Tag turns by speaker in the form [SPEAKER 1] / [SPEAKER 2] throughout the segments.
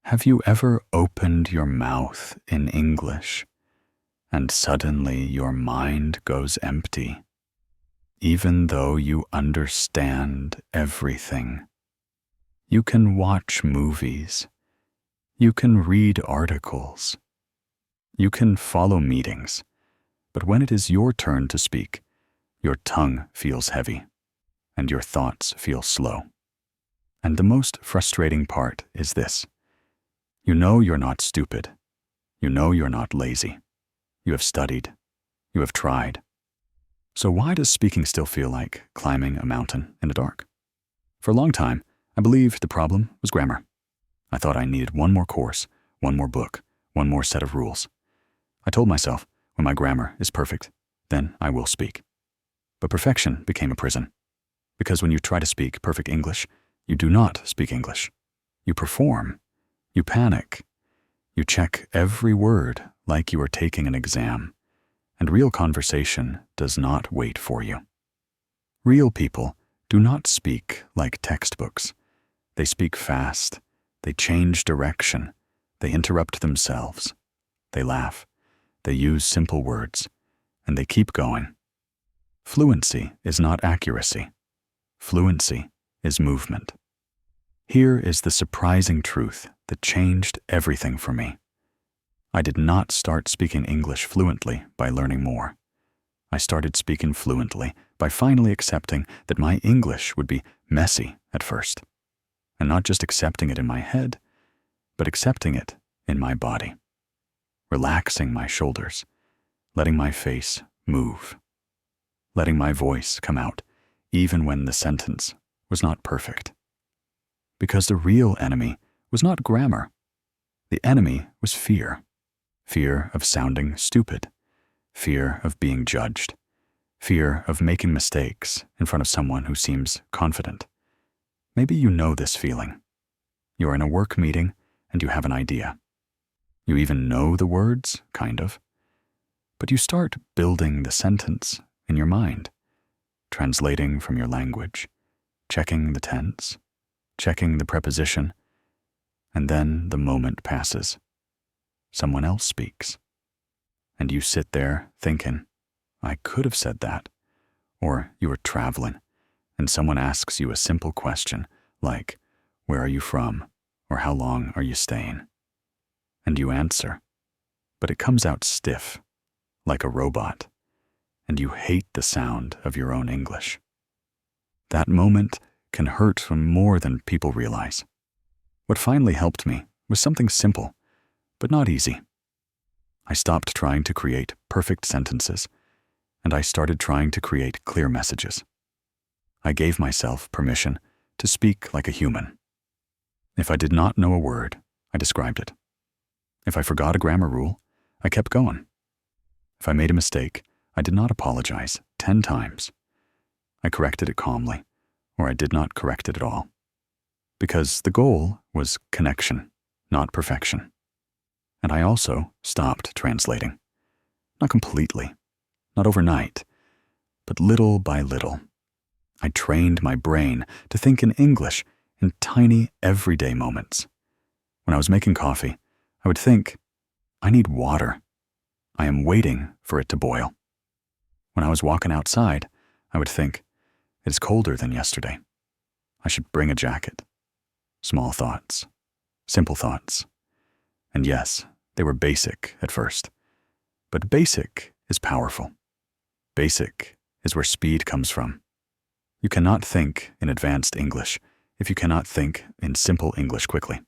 [SPEAKER 1] Have you ever opened your mouth in English and suddenly your mind goes empty, even though you understand everything? You can watch movies. You can read articles. You can follow meetings. But when it is your turn to speak, your tongue feels heavy and your thoughts feel slow. And the most frustrating part is this. You know you're not stupid. You know you're not lazy. You have studied. You have tried. So why does speaking still feel like climbing a mountain in the dark? For a long time, I believed the problem was grammar. I thought I needed one more course, one more book, one more set of rules. I told myself, when my grammar is perfect, then I will speak. But perfection became a prison. Because when you try to speak perfect English, you do not speak English. You perform. You panic. You check every word like you are taking an exam. And real conversation does not wait for you. Real people do not speak like textbooks. They speak fast. They change direction. They interrupt themselves. They laugh. They use simple words. And they keep going. Fluency is not accuracy. Fluency is movement. Here is the surprising truth that changed everything for me. I did not start speaking English fluently by learning more. I started speaking fluently by finally accepting that my English would be messy at first. And not just accepting it in my head, but accepting it in my body. Relaxing my shoulders, letting my face move, letting my voice come out even when the sentence was not perfect. Because the real enemy was not grammar. The enemy was fear. Fear of sounding stupid. Fear of being judged. Fear of making mistakes in front of someone who seems confident. Maybe you know this feeling. You are in a work meeting and you have an idea. You even know the words, kind of. But you start building the sentence in your mind, translating from your language, checking the tense, checking the preposition, and then the moment passes. Someone else speaks. And you sit there thinking, I could have said that. Or you are traveling, and someone asks you a simple question like, where are you from? Or how long are you staying? And you answer, but it comes out stiff, like a robot, and you hate the sound of your own English. That moment can hurt more than people realize. What finally helped me was something simple, but not easy. I stopped trying to create perfect sentences, and I started trying to create clear messages. I gave myself permission to speak like a human. If I did not know a word, I described it. If I forgot a grammar rule, I kept going. If I made a mistake, I did not apologize 10 times. I corrected it calmly, or I did not correct it at all. Because the goal was connection, not perfection. And I also stopped translating. Not completely, not overnight, but little by little. I trained my brain to think in English in tiny, everyday moments. When I was making coffee, I would think, I need water. I am waiting for it to boil. When I was walking outside, I would think, it is colder than yesterday. I should bring a jacket. Small thoughts, simple thoughts. And yes, they were basic at first. But basic is powerful. Basic is where speed comes from. You cannot think in advanced English if you cannot think in simple English quickly.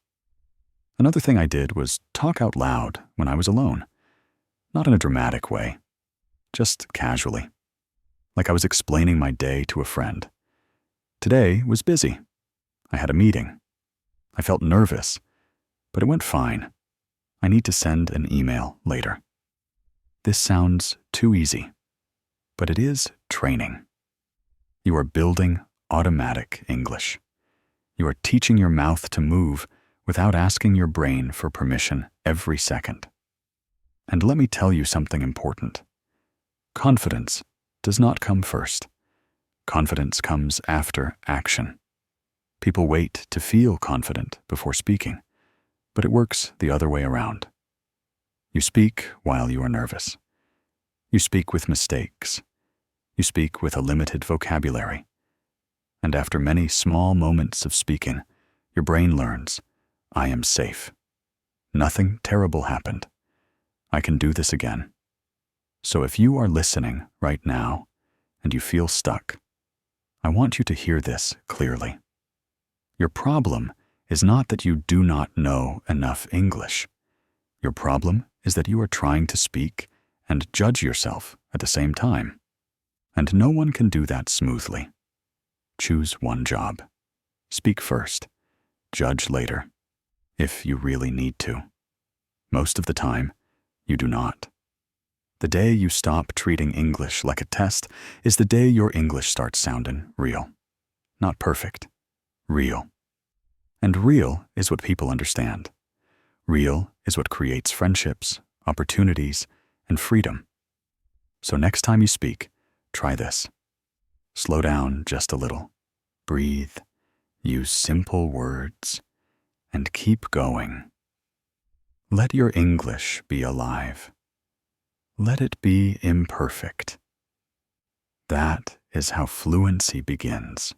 [SPEAKER 1] Another thing I did was talk out loud when I was alone. Not in a dramatic way, just casually. Like I was explaining my day to a friend. Today was busy. I had a meeting. I felt nervous, but it went fine. I need to send an email later. This sounds too easy, but it is training. You are building automatic English. You are teaching your mouth to move without asking your brain for permission every second. And let me tell you something important. Confidence does not come first. Confidence comes after action. People wait to feel confident before speaking, but it works the other way around. You speak while you are nervous. You speak with mistakes. You speak with a limited vocabulary. And after many small moments of speaking, your brain learns, I am safe. Nothing terrible happened. I can do this again. So if you are listening right now and you feel stuck, I want you to hear this clearly. Your problem is not that you do not know enough English. Your problem is that you are trying to speak and judge yourself at the same time. And no one can do that smoothly. Choose one job. Speak first. Judge later, if you really need to. Most of the time, you do not. The day you stop treating English like a test is the day your English starts sounding real. Not perfect. Real. And real is what people understand. Real is what creates friendships, opportunities, and freedom. So next time you speak, try this. Slow down just a little. Breathe. Use simple words. And keep going. Let your English be alive. Let it be imperfect. That is how fluency begins.